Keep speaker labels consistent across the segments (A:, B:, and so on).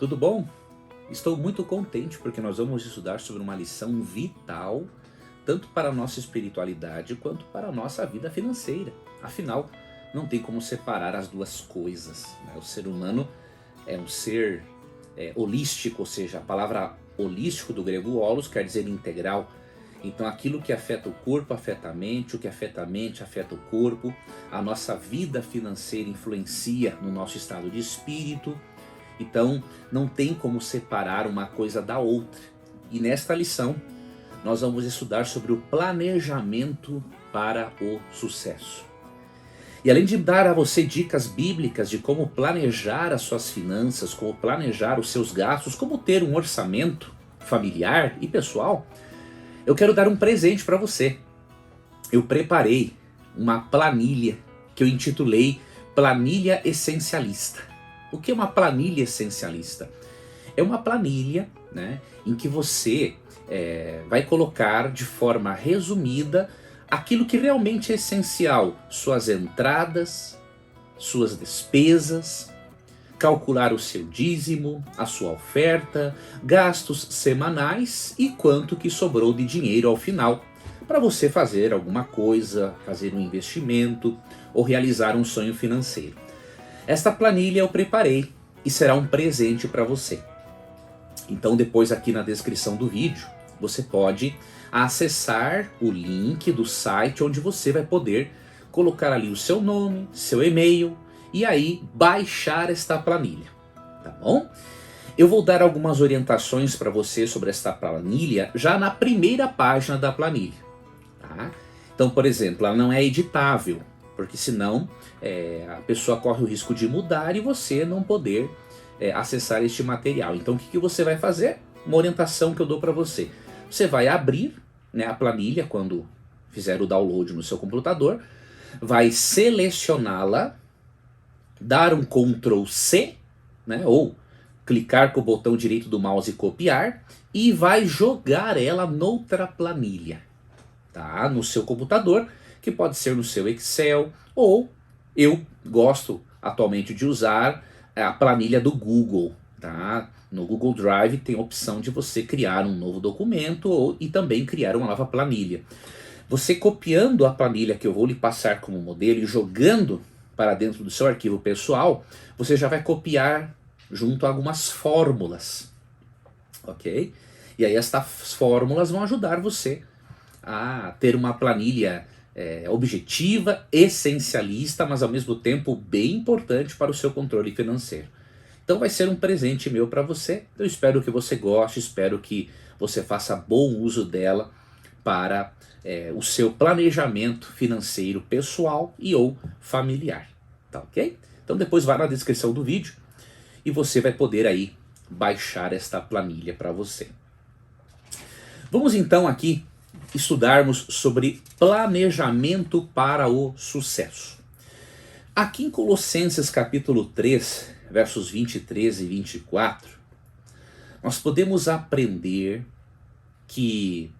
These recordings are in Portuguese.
A: Tudo bom? Estou muito contente porque nós vamos estudar sobre uma lição vital, tanto para a nossa espiritualidade quanto para a nossa vida financeira. Afinal, não tem como separar as duas coisas, né? O ser humano é um ser holístico, ou seja, a palavra holístico do grego holos quer dizer integral. Então aquilo que afeta o corpo afeta a mente, o que afeta a mente afeta o corpo. A nossa vida financeira influencia no nosso estado de espírito. Então não tem como separar uma coisa da outra. E nesta lição nós vamos estudar sobre o planejamento para o sucesso. E além de dar a você dicas bíblicas de como planejar as suas finanças, como planejar os seus gastos, como ter um orçamento familiar e pessoal, eu quero dar um presente para você. Eu preparei uma planilha que eu intitulei Planilha Essencialista. O que é uma planilha essencialista? É uma planilha, né, em que você vai colocar de forma resumida aquilo que realmente é essencial. Suas entradas, suas despesas, calcular o seu dízimo, a sua oferta, gastos semanais e quanto que sobrou de dinheiro ao final, para você fazer alguma coisa, fazer um investimento ou realizar um sonho financeiro. Esta planilha eu preparei e será um presente para você. Então depois aqui na descrição do vídeo você pode acessar o link do site onde você vai poder colocar ali o seu nome, seu e-mail e aí baixar esta planilha, tá bom? Eu vou dar algumas orientações para você sobre esta planilha já na primeira página da planilha, tá? Então, por exemplo, ela não é editável, porque senão a pessoa corre o risco de mudar e você não poder acessar este material. Então o que você vai fazer? Uma orientação que eu dou para você. Você vai abrir, né, a planilha quando fizer o download no seu computador, vai selecioná-la, dar um Ctrl C, né, ou clicar com o botão direito do mouse e copiar, e vai jogar ela noutra planilha, tá? No seu computador, que pode ser no seu Excel, ou eu gosto atualmente de usar a planilha do Google, tá? No Google Drive tem a opção de você criar um novo documento e também criar uma nova planilha. Você copiando a planilha que eu vou lhe passar como modelo e jogando para dentro do seu arquivo pessoal, você já vai copiar junto a algumas fórmulas, ok? E aí estas fórmulas vão ajudar você a ter uma planilha objetiva, essencialista, mas ao mesmo tempo bem importante para o seu controle financeiro. Então vai ser um presente meu para você. Eu espero que você goste, espero que você faça bom uso dela para o seu planejamento financeiro pessoal e ou familiar, tá ok? Então depois vai na descrição do vídeo e você vai poder aí baixar esta planilha para você. Vamos então aqui estudarmos sobre planejamento para o sucesso. Aqui em Colossenses capítulo 3, versos 23 e 24, nós podemos aprender que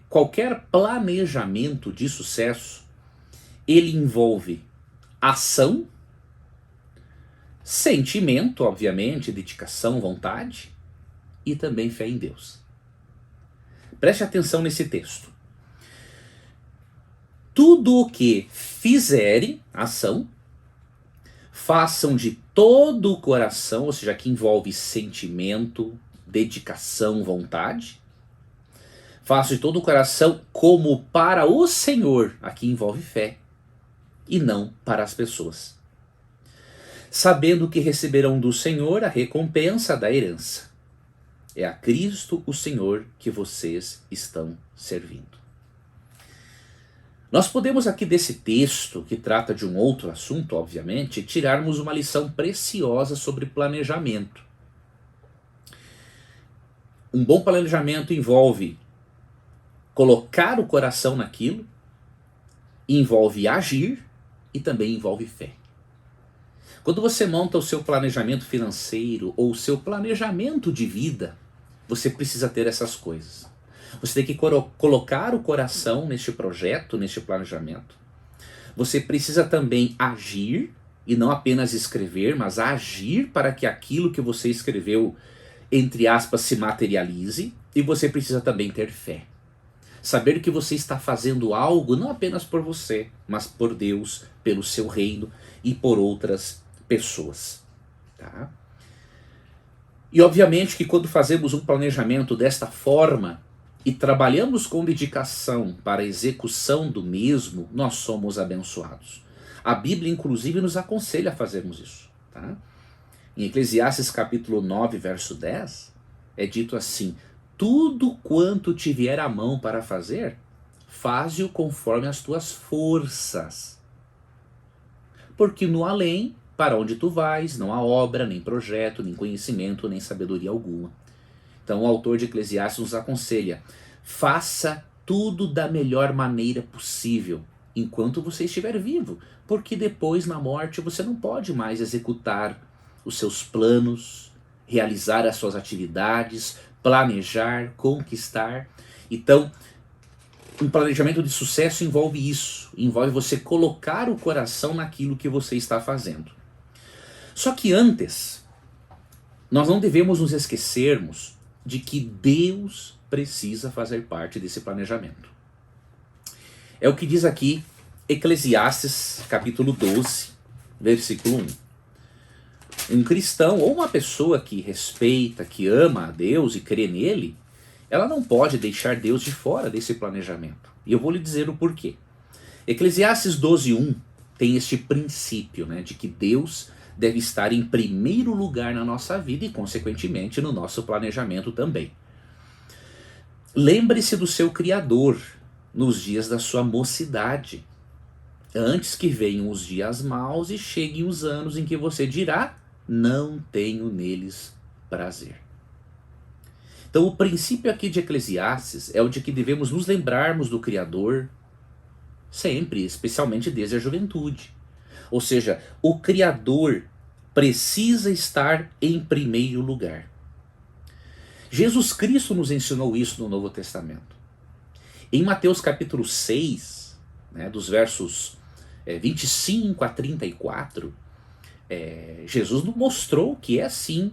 A: qualquer planejamento de sucesso, ele envolve ação, sentimento, obviamente, dedicação, vontade e também fé em Deus. Preste atenção nesse texto. Tudo o que fizerem, ação, façam de todo o coração, ou seja, que envolve sentimento, dedicação, vontade. Façam de todo o coração como para o Senhor, aqui envolve fé, e não para as pessoas. Sabendo que receberão do Senhor a recompensa da herança. É a Cristo o Senhor que vocês estão servindo. Nós podemos aqui desse texto, que trata de um outro assunto, obviamente, tirarmos uma lição preciosa sobre planejamento. Um bom planejamento envolve colocar o coração naquilo, envolve agir e também envolve fé. Quando você monta o seu planejamento financeiro ou o seu planejamento de vida, você precisa ter essas coisas. Você tem que colocar o coração neste projeto, neste planejamento. Você precisa também agir e não apenas escrever, mas agir para que aquilo que você escreveu, entre aspas, se materialize, e você precisa também ter fé. Saber que você está fazendo algo não apenas por você, mas por Deus, pelo seu reino e por outras pessoas. Tá? E obviamente que quando fazemos um planejamento desta forma e trabalhamos com dedicação para a execução do mesmo, nós somos abençoados. A Bíblia inclusive nos aconselha a fazermos isso. Tá? Em Eclesiastes capítulo 9, verso 10, é dito assim: tudo quanto te vier à mão para fazer, faze-o conforme as tuas forças. Porque no além, para onde tu vais, não há obra, nem projeto, nem conhecimento, nem sabedoria alguma. Então o autor de Eclesiastes nos aconselha: faça tudo da melhor maneira possível, enquanto você estiver vivo, porque depois na morte você não pode mais executar os seus planos, realizar as suas atividades, planejar, conquistar. Então, um planejamento de sucesso envolve isso, envolve você colocar o coração naquilo que você está fazendo. Só que antes, nós não devemos nos esquecermos de que Deus precisa fazer parte desse planejamento. É o que diz aqui Eclesiastes capítulo 12, versículo 1. Um cristão ou uma pessoa que respeita, que ama a Deus e crê nele, ela não pode deixar Deus de fora desse planejamento. E eu vou lhe dizer o porquê. Eclesiastes 12:1 tem este princípio, né, de que Deus deve estar em primeiro lugar na nossa vida e, consequentemente, no nosso planejamento também. Lembre-se do seu Criador nos dias da sua mocidade, antes que venham os dias maus e cheguem os anos em que você dirá: não tenho neles prazer. Então o princípio aqui de Eclesiastes é o de que devemos nos lembrarmos do Criador sempre, especialmente desde a juventude. Ou seja, o Criador precisa estar em primeiro lugar. Jesus Cristo nos ensinou isso no Novo Testamento. Em Mateus capítulo 6, né, dos versos 25 a 34, Jesus nos mostrou que é sim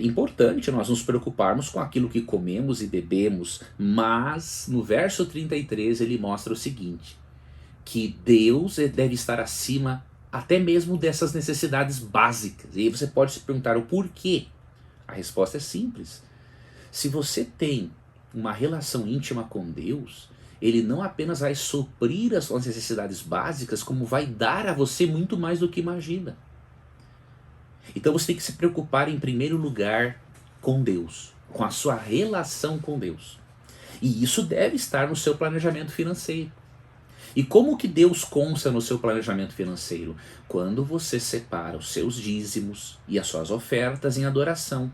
A: importante nós nos preocuparmos com aquilo que comemos e bebemos, mas no verso 33 ele mostra o seguinte: que Deus deve estar acima até mesmo dessas necessidades básicas. E aí você pode se perguntar o porquê. A resposta é simples. Se você tem uma relação íntima com Deus, Ele não apenas vai suprir as suas necessidades básicas, como vai dar a você muito mais do que imagina. Então você tem que se preocupar em primeiro lugar com Deus, com a sua relação com Deus. E isso deve estar no seu planejamento financeiro. E como que Deus consta no seu planejamento financeiro? Quando você separa os seus dízimos e as suas ofertas em adoração.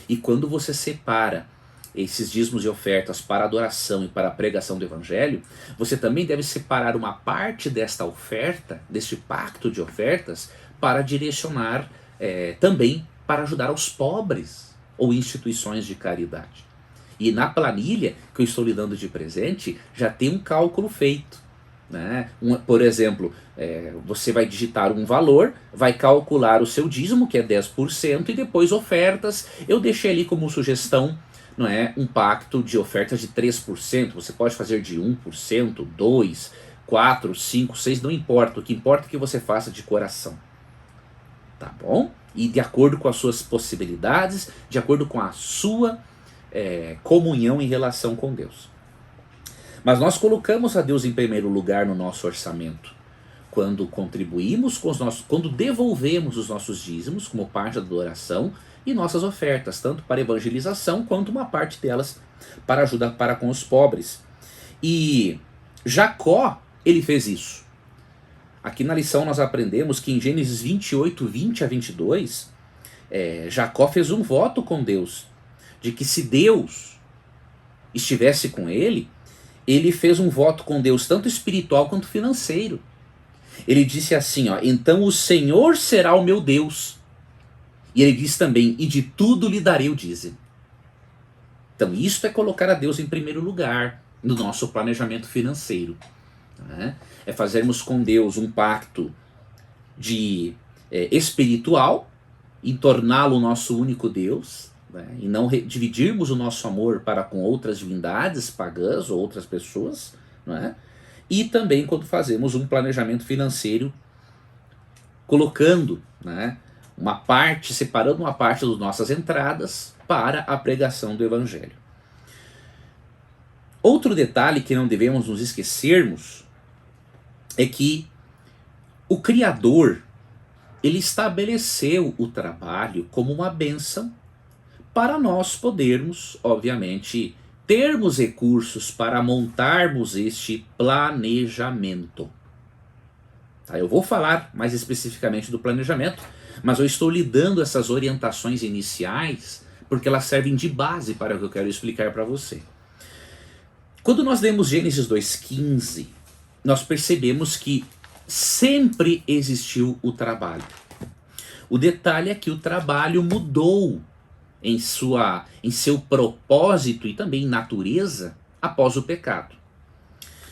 A: E quando você separa esses dízimos e ofertas para adoração e para a pregação do Evangelho, você também deve separar uma parte desta oferta, deste pacto de ofertas, para direcionar também para ajudar os pobres ou instituições de caridade. E na planilha que eu estou lhe dando de presente, já tem um cálculo feito. Né? Por exemplo, você vai digitar um valor, vai calcular o seu dízimo, que é 10%, e depois ofertas. Eu deixei ali como sugestão, não é, um pacto de ofertas de 3%. Você pode fazer de 1%, 2%, 4%, 5%, 6%, não importa. O que importa é que você faça de coração. Tá bom? E de acordo com as suas possibilidades, de acordo com a sua comunhão em relação com Deus. Mas nós colocamos a Deus em primeiro lugar no nosso orçamento. Quando contribuímos com quando devolvemos os nossos dízimos como parte da adoração e nossas ofertas, tanto para evangelização quanto uma parte delas para ajuda para com os pobres. E Jacó, ele fez isso. Aqui na lição nós aprendemos que em Gênesis 28, 20 a 22, Jacó fez um voto com Deus, de que se Deus estivesse com ele, ele fez um voto com Deus, tanto espiritual quanto financeiro. Ele disse assim, ó: então o Senhor será o meu Deus. E ele diz também: e de tudo lhe darei o dízimo. Então isso é colocar a Deus em primeiro lugar no nosso planejamento financeiro. Né? É fazermos com Deus um pacto de espiritual, em torná-lo nosso único Deus, né, e não dividirmos o nosso amor para com outras divindades pagãs ou outras pessoas, né, e também quando fazemos um planejamento financeiro, colocando, né, uma parte, separando uma parte das nossas entradas para a pregação do Evangelho. Outro detalhe que não devemos nos esquecermos é que o Criador, ele estabeleceu o trabalho como uma bênção para nós podermos, obviamente, termos recursos para montarmos este planejamento. Tá, eu vou falar mais especificamente do planejamento, mas eu estou lhe dando essas orientações iniciais porque elas servem de base para o que eu quero explicar para você. Quando nós lemos Gênesis 2,15, nós percebemos que sempre existiu o trabalho. O detalhe é que o trabalho mudou em seu propósito e também natureza após o pecado.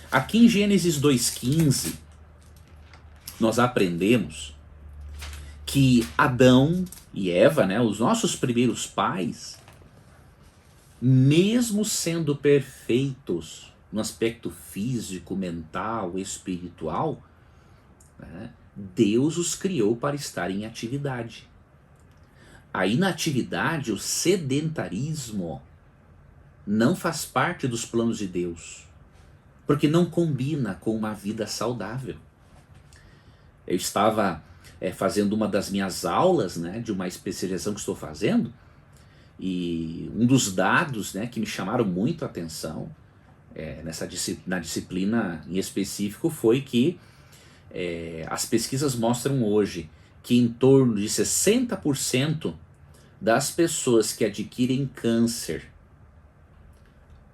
A: Aqui em Gênesis 2,15, nós aprendemos que Adão e Eva, né, os nossos primeiros pais, mesmo sendo perfeitos no aspecto físico, mental, espiritual, né, Deus os criou para estar em atividade. A inatividade, o sedentarismo, não faz parte dos planos de Deus, porque não combina com uma vida saudável. Eu estava fazendo uma das minhas aulas, né, de uma especialização que estou fazendo, e um dos dados, né, que me chamaram muito a atenção na disciplina em específico foi que as pesquisas mostram hoje que em torno de 60% das pessoas que adquirem câncer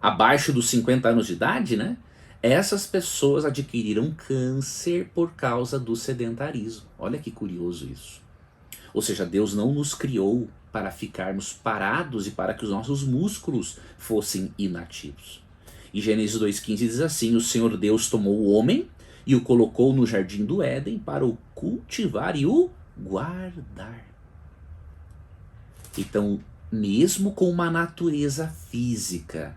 A: abaixo dos 50 anos de idade, né, essas pessoas adquiriram câncer por causa do sedentarismo. Olha que curioso isso. Ou seja, Deus não nos criou para ficarmos parados e para que os nossos músculos fossem inativos. E Gênesis 2,15 diz assim: o Senhor Deus tomou o homem e o colocou no jardim do Éden para o cultivar e o guardar. Então, mesmo com uma natureza física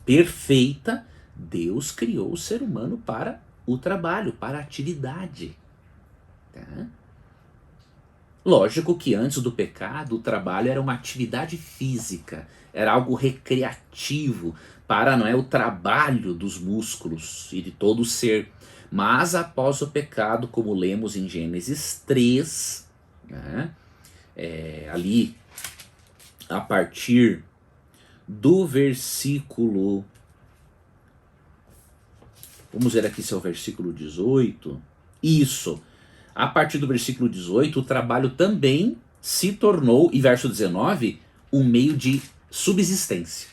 A: perfeita, Deus criou o ser humano para o trabalho, para a atividade. Tá? Lógico que antes do pecado, o trabalho era uma atividade física, era algo recreativo para o trabalho dos músculos e de todo o ser. Mas após o pecado, como lemos em Gênesis 3, né, ali a partir do versículo, vamos ver aqui se é o versículo 18, isso, a partir do versículo 18, o trabalho também se tornou, e verso 19, um meio de subsistência.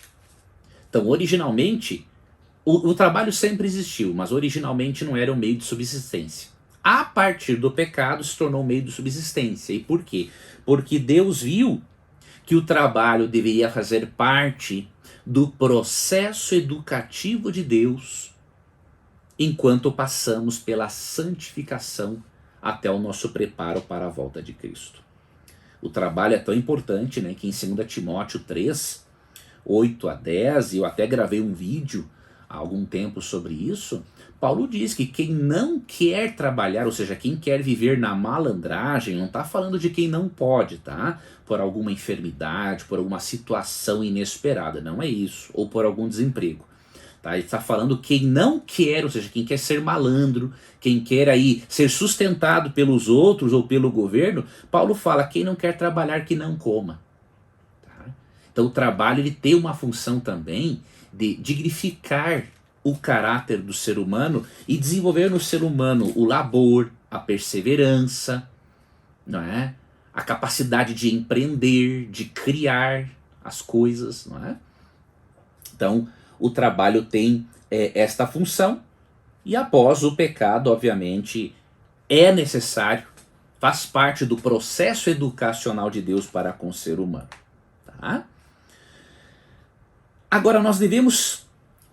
A: Então, originalmente, o trabalho sempre existiu, mas originalmente não era um meio de subsistência. A partir do pecado se tornou um meio de subsistência. E por quê? Porque Deus viu que o trabalho deveria fazer parte do processo educativo de Deus enquanto passamos pela santificação até o nosso preparo para a volta de Cristo. O trabalho é tão importante, né, que em 2 Timóteo 3, 8 a 10, e eu até gravei um vídeo há algum tempo sobre isso, Paulo diz que quem não quer trabalhar, ou seja, quem quer viver na malandragem, não está falando de quem não pode, tá? Por alguma enfermidade, por alguma situação inesperada, não é isso, ou por algum desemprego. Tá? Ele está falando quem não quer, ou seja, quem quer ser malandro, quem quer aí ser sustentado pelos outros ou pelo governo. Paulo fala, quem não quer trabalhar que não coma. Tá? Então o trabalho ele tem uma função também de dignificar o caráter do ser humano e desenvolver no ser humano o labor, a perseverança, não é? A capacidade de empreender, de criar as coisas, não é? Então o trabalho tem esta função, e após o pecado, obviamente, é necessário, faz parte do processo educacional de Deus para com o ser humano. Tá? Agora nós devemos,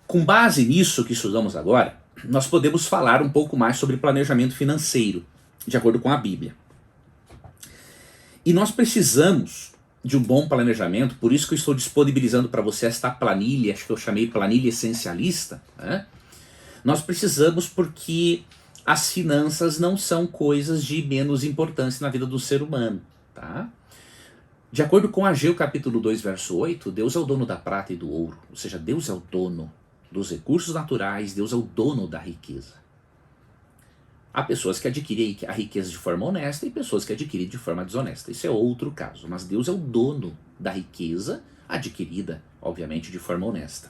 A: com base nisso que estudamos agora, nós podemos falar um pouco mais sobre planejamento financeiro. de acordo com a Bíblia. E nós precisamos de um bom planejamento, por isso que eu estou disponibilizando para você esta planilha, acho que eu chamei planilha essencialista, né? Nós precisamos porque as finanças não são coisas de menos importância na vida do ser humano, tá? De acordo com Ageu capítulo 2, verso 8, Deus é o dono da prata e do ouro, ou seja, Deus é o dono dos recursos naturais, Deus é o dono da riqueza. Há pessoas que adquirem a riqueza de forma honesta e pessoas que adquirem de forma desonesta. Isso é outro caso, mas Deus é o dono da riqueza adquirida, obviamente, de forma honesta.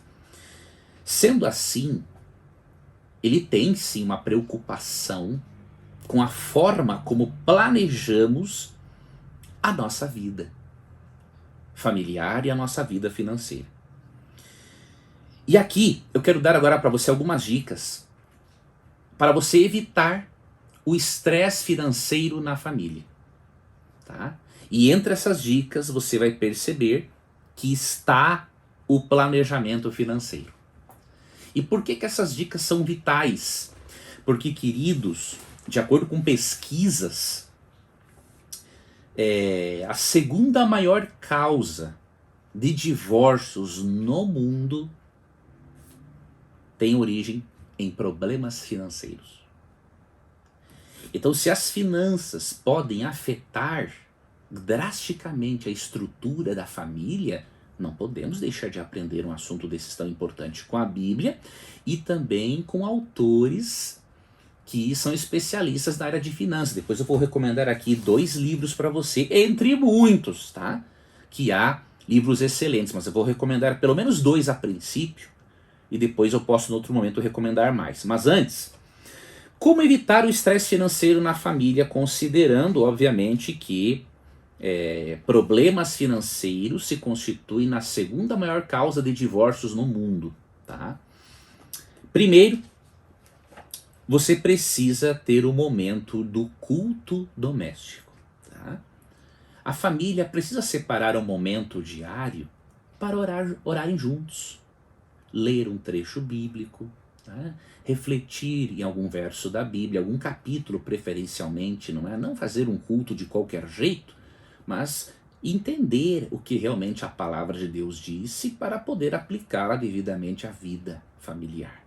A: Sendo assim, ele tem sim uma preocupação com a forma como planejamos a nossa vida familiar e a nossa vida financeira. E aqui eu quero dar agora para você algumas dicas para você evitar o estresse financeiro na família, tá? E entre essas dicas você vai perceber que está o planejamento financeiro. E por que que essas dicas são vitais? Porque, queridos, de acordo com pesquisas, a segunda maior causa de divórcios no mundo tem origem em problemas financeiros. Então, se as finanças podem afetar drasticamente a estrutura da família, não podemos deixar de aprender um assunto desses tão importante com a Bíblia e também com autores que são especialistas na área de finanças. Depois eu vou recomendar aqui 2 livros para você, entre muitos, tá? Que há livros excelentes, mas eu vou recomendar pelo menos 2 a princípio e depois eu posso, em outro momento, recomendar mais. Mas antes, como evitar o estresse financeiro na família, considerando, obviamente, que problemas financeiros se constituem na segunda maior causa de divórcios no mundo, tá? Primeiro, você precisa ter o momento do culto doméstico, tá? A família precisa separar um momento diário para orarem juntos, ler um trecho bíblico, tá? Refletir em algum verso da Bíblia, algum capítulo preferencialmente, não é? Não fazer um culto de qualquer jeito, mas entender o que realmente a palavra de Deus disse para poder aplicá-la devidamente à vida familiar,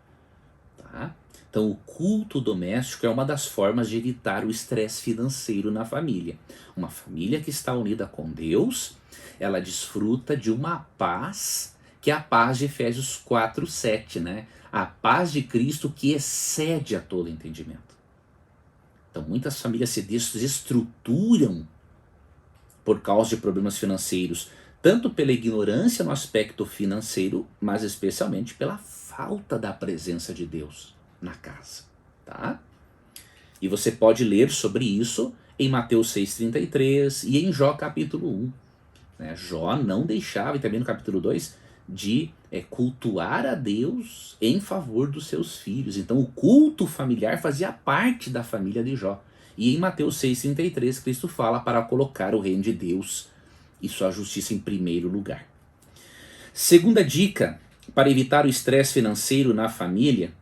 A: tá? Então o culto doméstico é uma das formas de evitar o estresse financeiro na família. Uma família que está unida com Deus, ela desfruta de uma paz, que é a paz de Efésios 4:7, né? A paz de Cristo que excede a todo entendimento. Então muitas famílias se desestruturam por causa de problemas financeiros, tanto pela ignorância no aspecto financeiro, mas especialmente pela falta da presença de Deus na casa, tá? E você pode ler sobre isso em Mateus 6,33 e em Jó capítulo 1. Né? Jó não deixava, e também no capítulo 2, de cultuar a Deus em favor dos seus filhos. Então o culto familiar fazia parte da família de Jó. E em Mateus 6,33, Cristo fala para colocar o reino de Deus e sua justiça em primeiro lugar. Segunda dica para evitar o estresse financeiro na família: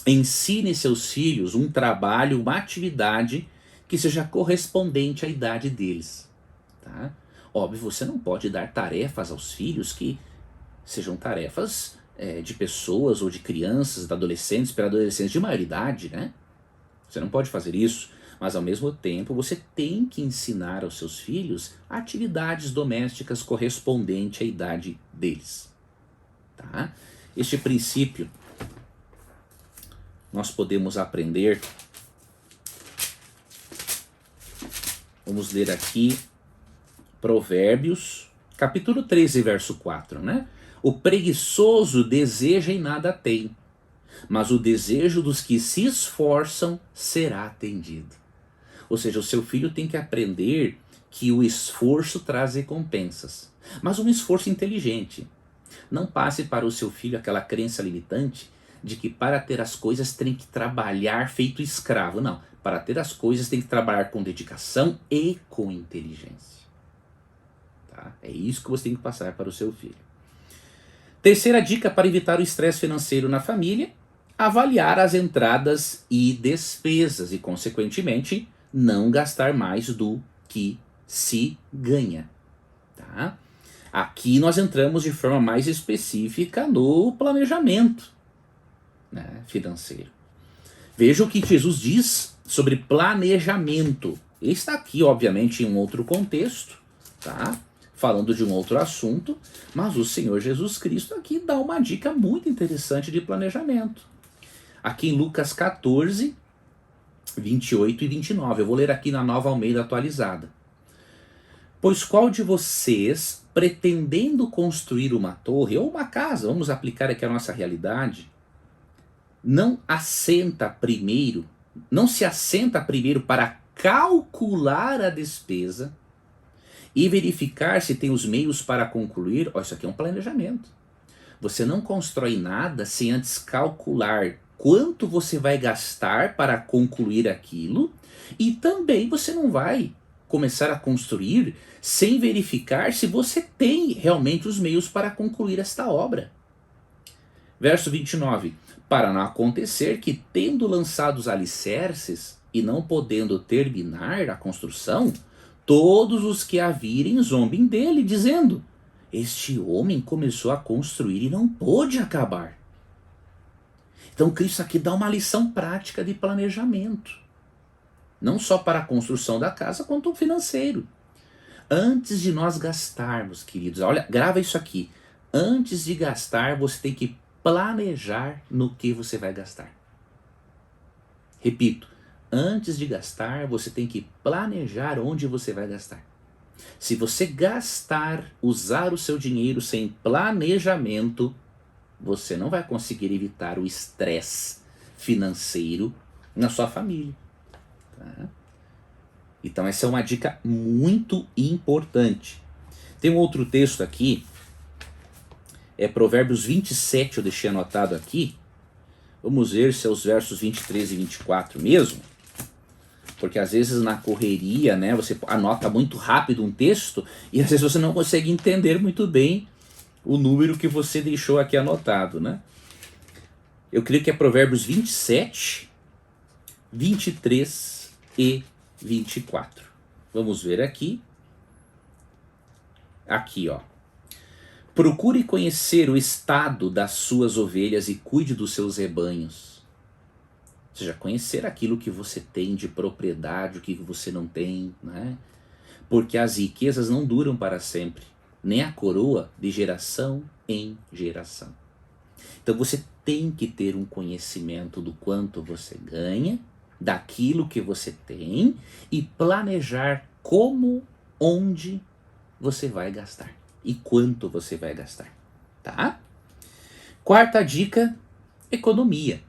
A: ensine seus filhos um trabalho, uma atividade que seja correspondente à idade deles. Tá? Óbvio, você não pode dar tarefas aos filhos que sejam tarefas de pessoas ou de crianças, de adolescentes, para adolescentes de maioridade, né? Você não pode fazer isso, mas ao mesmo tempo você tem que ensinar aos seus filhos atividades domésticas correspondentes à idade deles. Tá? Este princípio nós podemos aprender. Vamos ler aqui Provérbios, capítulo 13, verso 4, né? O preguiçoso deseja e nada tem, mas o desejo dos que se esforçam será atendido. Ou seja, o seu filho tem que aprender que o esforço traz recompensas, mas um esforço inteligente. Não passe para o seu filho aquela crença limitante de que para ter as coisas tem que trabalhar feito escravo. Não, para ter as coisas tem que trabalhar com dedicação e com inteligência. Tá? É isso que você tem que passar para o seu filho. Terceira dica para evitar o estresse financeiro na família: avaliar as entradas e despesas e, consequentemente, não gastar mais do que se ganha. Tá? Aqui nós entramos de forma mais específica no planejamento, né, financeiro. Veja o que Jesus diz sobre planejamento. Ele está aqui, obviamente, em um outro contexto, tá? Falando de um outro assunto, mas o Senhor Jesus Cristo aqui dá uma dica muito interessante de planejamento. Aqui em Lucas 14, 28 e 29. Eu vou ler aqui na Nova Almeida atualizada. Pois qual de vocês, pretendendo construir uma torre ou uma casa, vamos aplicar aqui a nossa realidade, não se assenta primeiro para calcular a despesa e verificar se tem os meios para concluir? Isso aqui é um planejamento. Você não constrói nada sem antes calcular quanto você vai gastar para concluir aquilo, e também você não vai começar a construir sem verificar se você tem realmente os meios para concluir esta obra. Verso 29. Para não acontecer que, tendo lançado os alicerces e não podendo terminar a construção, todos os que a virem zombem dele, dizendo: este homem começou a construir e não pôde acabar. Então Cristo aqui dá uma lição prática de planejamento. Não só para a construção da casa, quanto o financeiro. Antes de nós gastarmos, queridos, olha, grava isso aqui. Antes de gastar, você tem que planejar no que você vai gastar. Repito, antes de gastar, você tem que planejar onde você vai gastar. Se você usar o seu dinheiro sem planejamento, você não vai conseguir evitar o estresse financeiro na sua família. Tá? Então essa é uma dica muito importante. Tem um outro texto aqui, é Provérbios 27, eu deixei anotado aqui. Vamos ver se é os versos 23 e 24 mesmo. Porque às vezes na correria, né, você anota muito rápido um texto e às vezes você não consegue entender muito bem o número que você deixou aqui anotado, né? Eu creio que é Provérbios 27, 23 e 24. Vamos ver aqui. Aqui, ó. Procure conhecer o estado das suas ovelhas e cuide dos seus rebanhos. Ou seja, conhecer aquilo que você tem de propriedade, o que você não tem, né? Porque as riquezas não duram para sempre, nem a coroa de geração em geração. Então você tem que ter um conhecimento do quanto você ganha, daquilo que você tem e planejar como, onde você vai gastar e quanto você vai gastar, tá? Quarta dica, economia.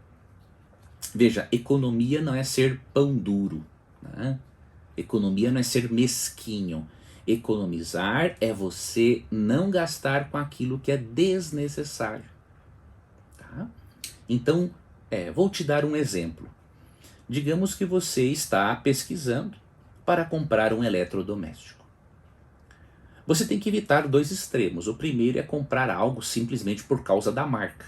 A: Veja, economia não é ser pão duro, né? Economia não é ser mesquinho. Economizar é você não gastar com aquilo que é desnecessário, tá? Então, vou te dar um exemplo. Digamos que você está pesquisando para comprar um eletrodoméstico. Você tem que evitar dois extremos. O primeiro é comprar algo simplesmente por causa da marca.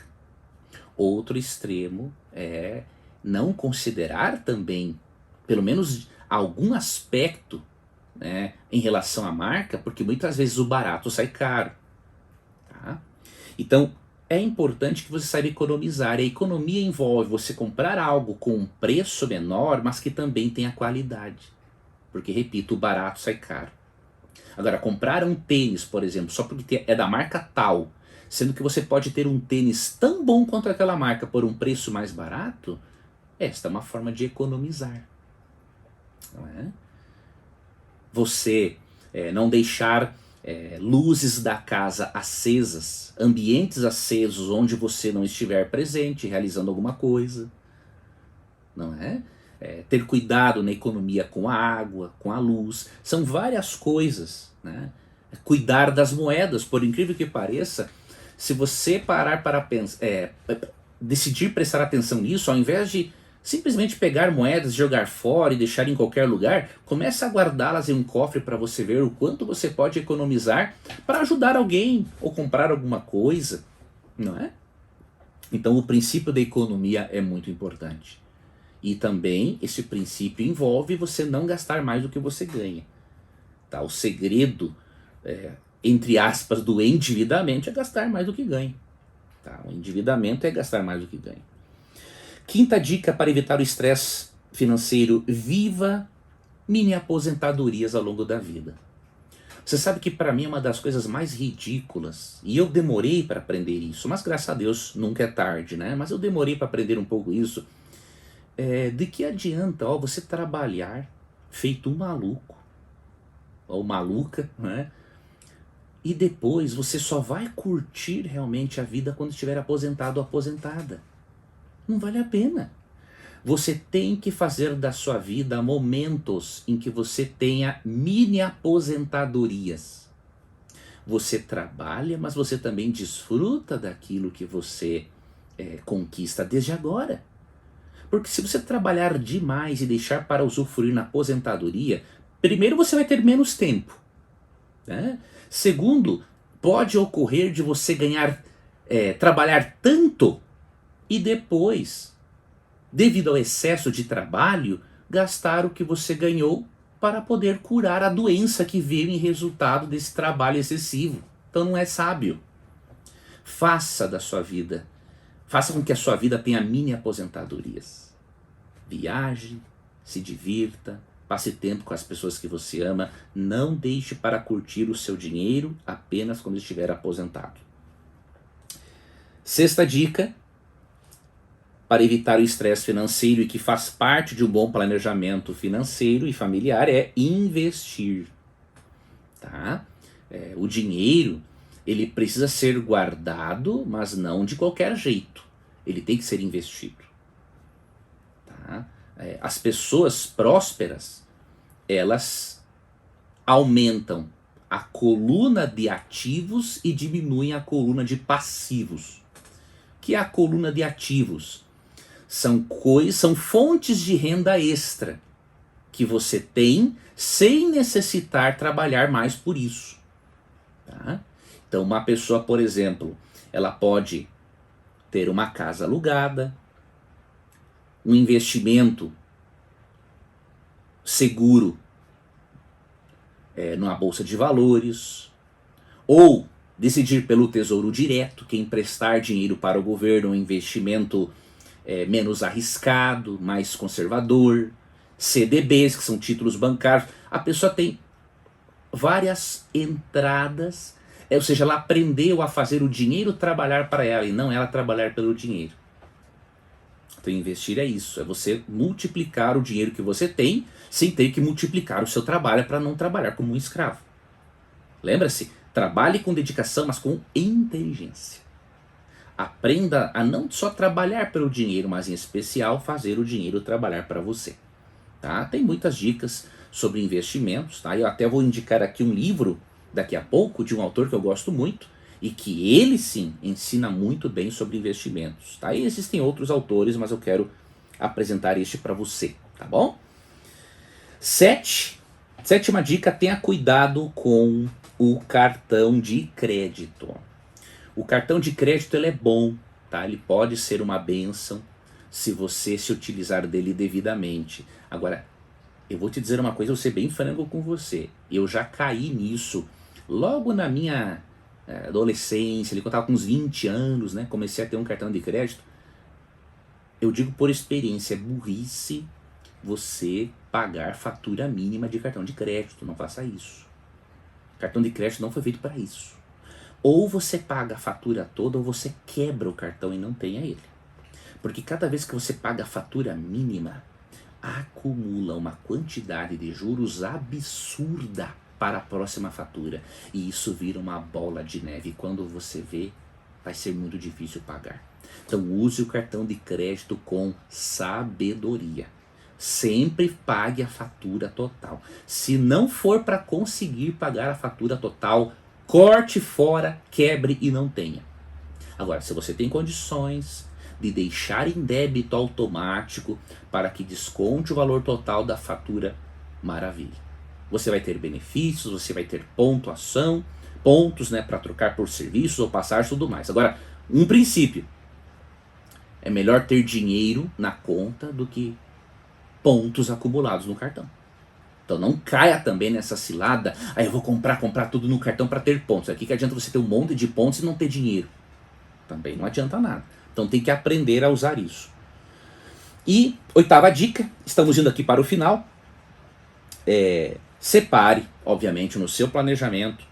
A: Outro extremo é não considerar também, pelo menos algum aspecto, né, em relação à marca, porque muitas vezes o barato sai caro. Tá? Então, é importante que você saiba economizar. E a economia envolve você comprar algo com um preço menor, mas que também tenha qualidade. Porque, repito, o barato sai caro. Agora, comprar um tênis, por exemplo, só porque é da marca tal, sendo que você pode ter um tênis tão bom quanto aquela marca por um preço mais barato, esta é uma forma de economizar. Não é? Você não deixar luzes da casa acesas, ambientes acesos onde você não estiver presente, realizando alguma coisa. Não é? Ter cuidado na economia com a água, com a luz, são várias coisas, né? Cuidar das moedas, por incrível que pareça, se você parar para pensar, decidir prestar atenção nisso, ao invés de simplesmente pegar moedas, jogar fora e deixar em qualquer lugar, comece a guardá-las em um cofre para você ver o quanto você pode economizar para ajudar alguém ou comprar alguma coisa, não é? Então o princípio da economia é muito importante. E também esse princípio envolve você não gastar mais do que você ganha. Tá? O segredo, entre aspas, do endividamento é gastar mais do que ganha. Tá? O endividamento é gastar mais do que ganha. Quinta dica para evitar o estresse financeiro: viva mini aposentadorias ao longo da vida. Você sabe que para mim é uma das coisas mais ridículas, e eu demorei para aprender isso, mas graças a Deus nunca é tarde, né? Mas eu demorei para aprender um pouco isso. De que adianta você trabalhar feito um maluco, ou maluca, né? E depois você só vai curtir realmente a vida quando estiver aposentado ou aposentada. Não vale a pena. Você tem que fazer da sua vida momentos em que você tenha mini aposentadorias. Você trabalha, mas você também desfruta daquilo que você conquista desde agora. Porque se você trabalhar demais e deixar para usufruir na aposentadoria, primeiro você vai ter menos tempo, né? Segundo, pode ocorrer de você trabalhar tanto e depois, devido ao excesso de trabalho, gastar o que você ganhou para poder curar a doença que veio em resultado desse trabalho excessivo. Então não é sábio. Faça com que a sua vida tenha mini aposentadorias. Viaje, se divirta, passe tempo com as pessoas que você ama. Não deixe para curtir o seu dinheiro apenas quando estiver aposentado. Sexta dica para evitar o estresse financeiro e que faz parte de um bom planejamento financeiro e familiar é investir. Tá? O dinheiro, ele precisa ser guardado, mas não de qualquer jeito. Ele tem que ser investido. Tá? As pessoas prósperas, elas aumentam a coluna de ativos e diminuem a coluna de passivos. O que é a coluna de ativos? São fontes de renda extra que você tem sem necessitar trabalhar mais por isso. Tá? Então uma pessoa, por exemplo, ela pode ter uma casa alugada, um investimento seguro numa bolsa de valores, ou decidir pelo Tesouro Direto, que é emprestar dinheiro para o governo, um investimento menos arriscado, mais conservador, CDBs, que são títulos bancários. A pessoa tem várias entradas, ou seja, ela aprendeu a fazer o dinheiro trabalhar para ela e não ela trabalhar pelo dinheiro. Então investir é isso, é você multiplicar o dinheiro que você tem sem ter que multiplicar o seu trabalho para não trabalhar como um escravo. Lembra-se, trabalhe com dedicação, mas com inteligência. Aprenda a não só trabalhar pelo dinheiro, mas em especial fazer o dinheiro trabalhar para você. Tá? Tem muitas dicas sobre investimentos. Tá? Eu até vou indicar aqui um livro daqui a pouco de um autor que eu gosto muito e que ele sim ensina muito bem sobre investimentos. Tá? E existem outros autores, mas eu quero apresentar este para você. Tá bom? Sétima dica: tenha cuidado com o cartão de crédito. O cartão de crédito ele é bom, tá? Ele pode ser uma bênção se você se utilizar dele devidamente. Agora, eu vou te dizer uma coisa, eu vou ser bem franco com você. Eu já caí nisso logo na minha adolescência, quando eu estava com uns 20 anos, né? Comecei a ter um cartão de crédito. Eu digo por experiência, é burrice você pagar fatura mínima de cartão de crédito. Não faça isso. Cartão de crédito não foi feito para isso. Ou você paga a fatura toda ou você quebra o cartão e não tenha ele. Porque cada vez que você paga a fatura mínima, acumula uma quantidade de juros absurda para a próxima fatura. E isso vira uma bola de neve. E quando você vê, vai ser muito difícil pagar. Então use o cartão de crédito com sabedoria. Sempre pague a fatura total. Se não for para conseguir pagar a fatura total, corte fora, quebre e não tenha. Agora, se você tem condições de deixar em débito automático para que desconte o valor total da fatura, maravilha. Você vai ter benefícios, você vai ter pontuação, pontos, né, para trocar por serviços ou passar tudo mais. Agora, um princípio: É melhor ter dinheiro na conta do que pontos acumulados no cartão. Então não caia também nessa cilada, aí eu vou comprar tudo no cartão para ter pontos. Aqui que adianta você ter um monte de pontos e não ter dinheiro. Também não adianta nada. Então tem que aprender a usar isso. E 8ª dica, estamos indo aqui para o final. Separe, obviamente, no seu planejamento,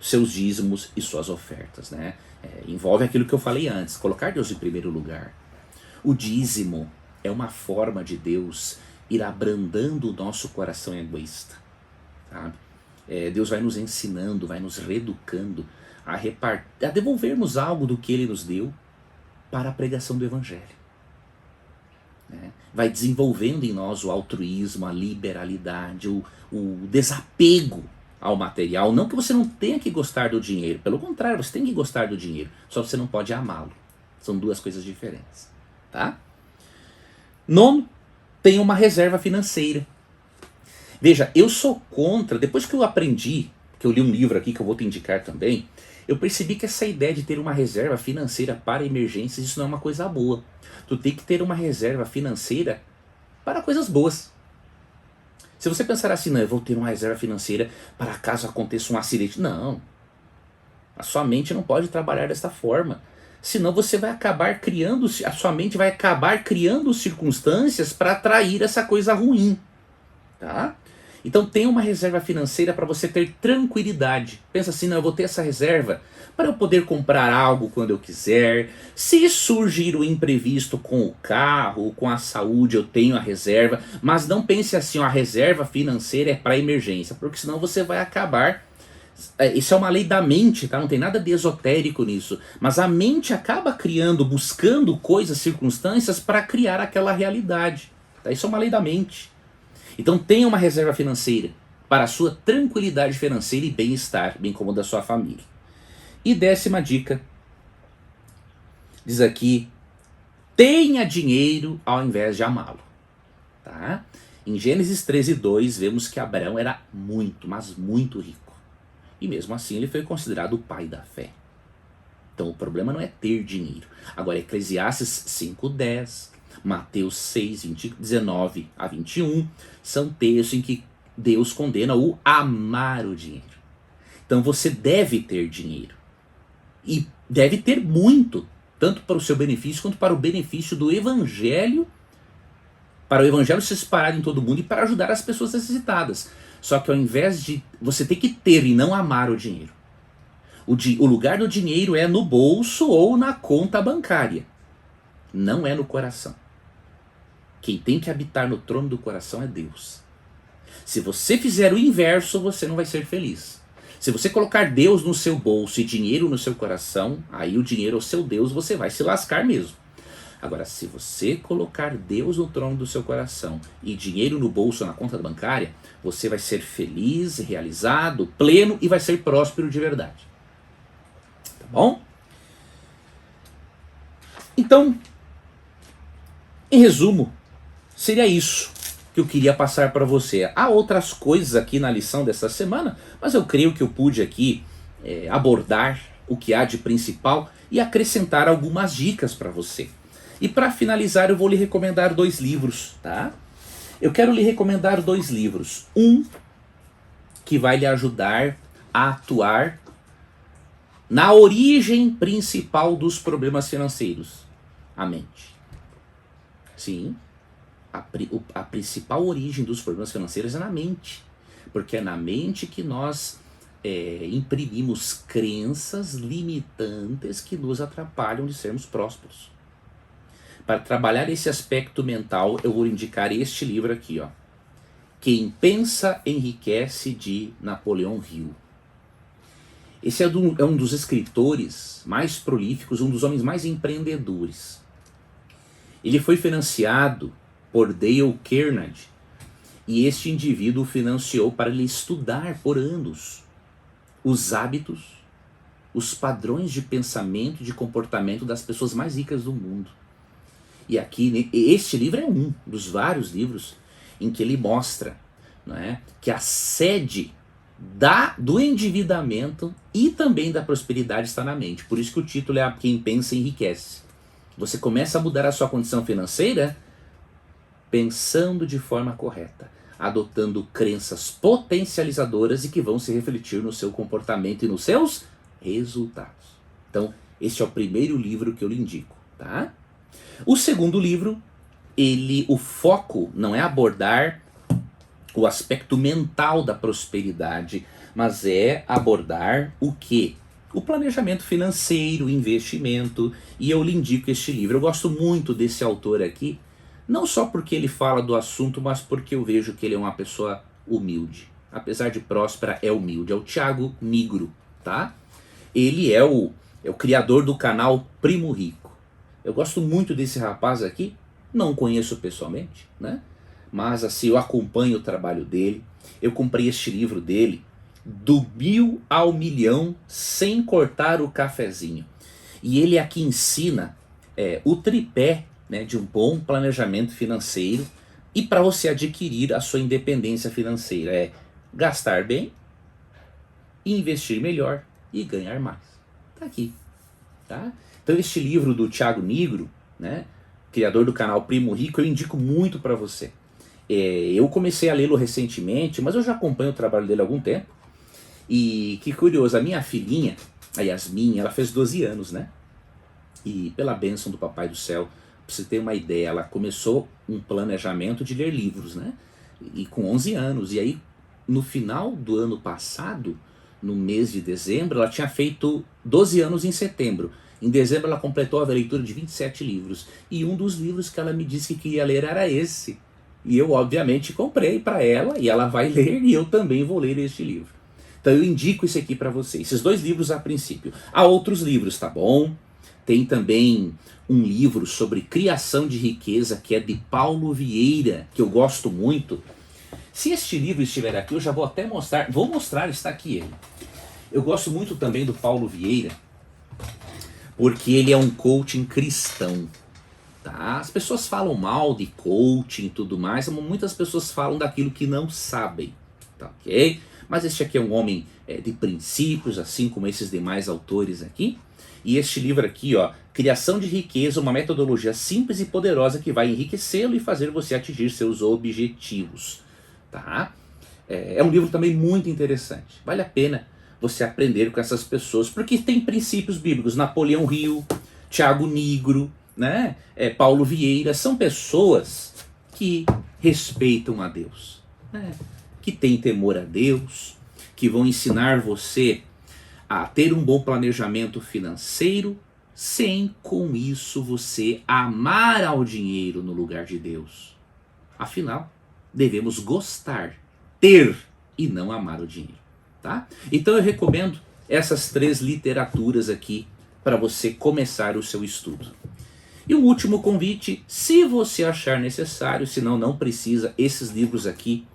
A: seus dízimos e suas ofertas, né? Envolve aquilo que eu falei antes, colocar Deus em primeiro lugar. O dízimo é uma forma de Deus ir abrandando o nosso coração egoísta, sabe? Deus vai nos ensinando, vai nos reeducando a devolvermos algo do que Ele nos deu para a pregação do Evangelho. Vai desenvolvendo em nós o altruísmo, a liberalidade, o desapego ao material. Não que você não tenha que gostar do dinheiro, pelo contrário, você tem que gostar do dinheiro, só você não pode amá-lo. São duas coisas diferentes, tá? 9, tenha uma reserva financeira. Veja, eu sou contra, depois que eu aprendi, que eu li um livro aqui que eu vou te indicar também, eu percebi que essa ideia de ter uma reserva financeira para emergências, isso não é uma coisa boa. Tu tem que ter uma reserva financeira para coisas boas. Se você pensar assim, não, eu vou ter uma reserva financeira para caso aconteça um acidente. Não. A sua mente não pode trabalhar dessa forma. Senão você vai acabar criando, a sua mente vai acabar criando circunstâncias para atrair essa coisa ruim. Tá? Então tenha uma reserva financeira para você ter tranquilidade. Pensa assim, não, eu vou ter essa reserva para eu poder comprar algo quando eu quiser. Se surgir o imprevisto com o carro, com a saúde, eu tenho a reserva. Mas não pense assim, ó, a reserva financeira é para emergência, porque senão você vai acabar... Isso é uma lei da mente, tá? Não tem nada de esotérico nisso. Mas a mente acaba criando, buscando coisas, circunstâncias para criar aquela realidade. Tá? Isso é uma lei da mente. Então tenha uma reserva financeira para a sua tranquilidade financeira e bem-estar, bem como da sua família. E 10ª dica, diz aqui, tenha dinheiro ao invés de amá-lo. Tá? Em Gênesis 13:2 vemos que Abraão era muito, mas muito rico. E mesmo assim ele foi considerado o pai da fé. Então o problema não é ter dinheiro. Agora Eclesiastes 5:10, Mateus 6:19 a 21, são textos em que Deus condena o amar o dinheiro. Então você deve ter dinheiro. E deve ter muito, tanto para o seu benefício quanto para o benefício do Evangelho, para o Evangelho se espalhar em todo mundo e para ajudar as pessoas necessitadas. Só que ao invés de... você tem que ter e não amar o dinheiro. O lugar do dinheiro é no bolso ou na conta bancária. Não é no coração. Quem tem que habitar no trono do coração é Deus. Se você fizer o inverso, você não vai ser feliz. Se você colocar Deus no seu bolso e dinheiro no seu coração, aí o dinheiro é o seu Deus, você vai se lascar mesmo. Agora, se você colocar Deus no trono do seu coração e dinheiro no bolso ou na conta bancária, você vai ser feliz, realizado, pleno e vai ser próspero de verdade. Tá bom? Então, em resumo, seria isso que eu queria passar para você. Há outras coisas aqui na lição dessa semana, mas eu creio que eu pude aqui abordar o que há de principal e acrescentar algumas dicas para você. E para finalizar eu vou lhe recomendar 2 livros, tá? Eu quero lhe recomendar 2 livros. Um que vai lhe ajudar a atuar na origem principal dos problemas financeiros, a mente. Sim, a principal origem dos problemas financeiros é na mente. Porque é na mente que nós imprimimos crenças limitantes que nos atrapalham de sermos prósperos. Para trabalhar esse aspecto mental, eu vou indicar este livro aqui, ó. Quem Pensa Enriquece, de Napoleão Hill. Esse é um dos escritores mais prolíficos, um dos homens mais empreendedores. Ele foi financiado por Dale Carnegie, e este indivíduo financiou para ele estudar por anos os hábitos, os padrões de pensamento e de comportamento das pessoas mais ricas do mundo. E aqui, este livro é um dos vários livros em que ele mostra, não é, que a sede do endividamento e também da prosperidade está na mente. Por isso que o título é Quem Pensa Enriquece. Você começa a mudar a sua condição financeira pensando de forma correta, adotando crenças potencializadoras e que vão se refletir no seu comportamento e nos seus resultados. Então, este é o primeiro livro que eu lhe indico, tá? O segundo livro, o foco não é abordar o aspecto mental da prosperidade, mas é abordar o quê? O planejamento financeiro, o investimento, e eu lhe indico este livro. Eu gosto muito desse autor aqui, não só porque ele fala do assunto, mas porque eu vejo que ele é uma pessoa humilde. Apesar de próspera, é humilde. É o Thiago Nigro, tá? Ele é o criador do canal Primo Rico. Eu gosto muito desse rapaz aqui, não conheço pessoalmente, né? Mas assim, eu acompanho o trabalho dele. Eu comprei este livro dele, Do 1000 ao Milhão Sem Cortar o Cafezinho. E ele aqui ensina o tripé, né, de um bom planejamento financeiro e para você adquirir a sua independência financeira. É gastar bem, investir melhor e ganhar mais. Tá aqui, tá? Então este livro do Thiago Nigro, né, criador do canal Primo Rico, eu indico muito para você. Eu comecei a lê-lo recentemente, mas eu já acompanho o trabalho dele há algum tempo. E que curioso, a minha filhinha, a Yasmin, ela fez 12 anos, né? E pela bênção do Papai do Céu, pra você ter uma ideia, ela começou um planejamento de ler livros, né? E com 11 anos. E aí, no final do ano passado, no mês de dezembro, ela tinha feito 12 anos em setembro. Em dezembro ela completou a leitura de 27 livros. E um dos livros que ela me disse que queria ler era esse. E eu, obviamente, comprei para ela, e ela vai ler, e eu também vou ler este livro. Então eu indico esse aqui para você, esses dois livros a princípio. Há outros livros, tá bom? Tem também um livro sobre criação de riqueza, que é de Paulo Vieira, que eu gosto muito. Se este livro estiver aqui, eu já vou até mostrar, está aqui ele. Eu gosto muito também do Paulo Vieira, porque ele é um coaching cristão. Tá? As pessoas falam mal de coaching e tudo mais, mas muitas pessoas falam daquilo que não sabem, tá ok? Mas este aqui é um homem de princípios, assim como esses demais autores aqui. E este livro aqui, ó, Criação de Riqueza, uma metodologia simples e poderosa que vai enriquecê-lo e fazer você atingir seus objetivos, tá? É um livro também muito interessante, vale a pena você aprender com essas pessoas, porque tem princípios bíblicos. Napoleão Hill, Thiago Nigro, né? Paulo Vieira, são pessoas que respeitam a Deus, né? Que têm temor a Deus, que vão ensinar você a ter um bom planejamento financeiro, sem com isso você amar ao dinheiro no lugar de Deus. Afinal, devemos gostar, ter e não amar o dinheiro, tá? Então eu recomendo essas 3 literaturas aqui para você começar o seu estudo. E o último convite, se você achar necessário, senão não precisa, esses livros aqui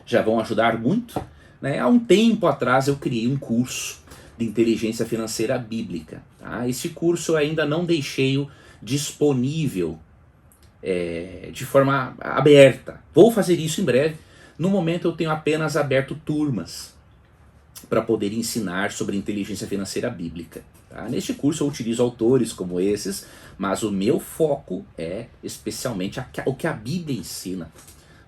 A: já vão ajudar muito, né? Há um tempo atrás eu criei um curso de inteligência financeira bíblica. Tá? Esse curso eu ainda não deixei-o disponível de forma aberta. Vou fazer isso em breve. No momento eu tenho apenas aberto turmas para poder ensinar sobre inteligência financeira bíblica. Tá? Neste curso eu utilizo autores como esses, mas o meu foco é especialmente o que a Bíblia ensina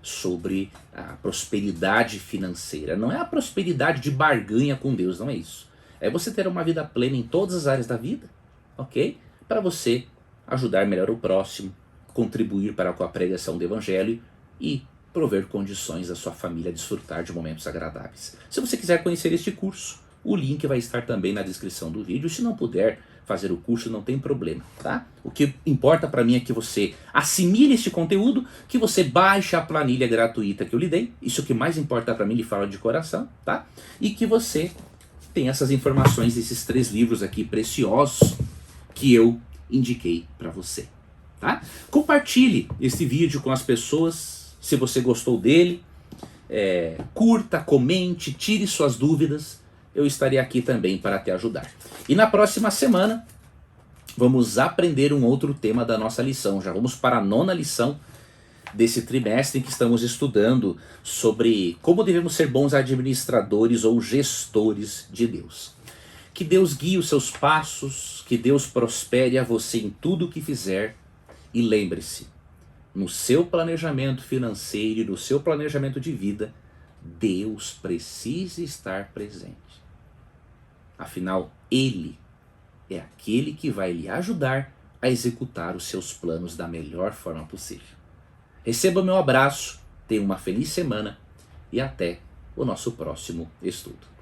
A: sobre a prosperidade financeira. Não é a prosperidade de barganha com Deus, não é isso. É você ter uma vida plena em todas as áreas da vida, ok? Para você ajudar melhor o próximo, contribuir para com a pregação do Evangelho e prover condições à sua família desfrutar de momentos agradáveis. Se você quiser conhecer este curso, o link vai estar também na descrição do vídeo. Se não puder fazer o curso, não tem problema, tá? O que importa para mim é que você assimile este conteúdo, que você baixe a planilha gratuita que eu lhe dei, isso é o que mais importa para mim, lhe falo de coração, tá? E que você tenha essas informações desses 3 livros aqui preciosos que eu indiquei para você, tá? Compartilhe esse vídeo com as pessoas, se você gostou dele, curta, comente, tire suas dúvidas, eu estarei aqui também para te ajudar. E na próxima semana vamos aprender um outro tema da nossa lição. Já vamos para a 9ª lição desse trimestre em que estamos estudando sobre como devemos ser bons administradores ou gestores de Deus. Que Deus guie os seus passos, que Deus prospere a você em tudo o que fizer. E lembre-se, no seu planejamento financeiro e no seu planejamento de vida, Deus precisa estar presente. Afinal, Ele é aquele que vai lhe ajudar a executar os seus planos da melhor forma possível. Receba meu abraço, tenha uma feliz semana e até o nosso próximo estudo.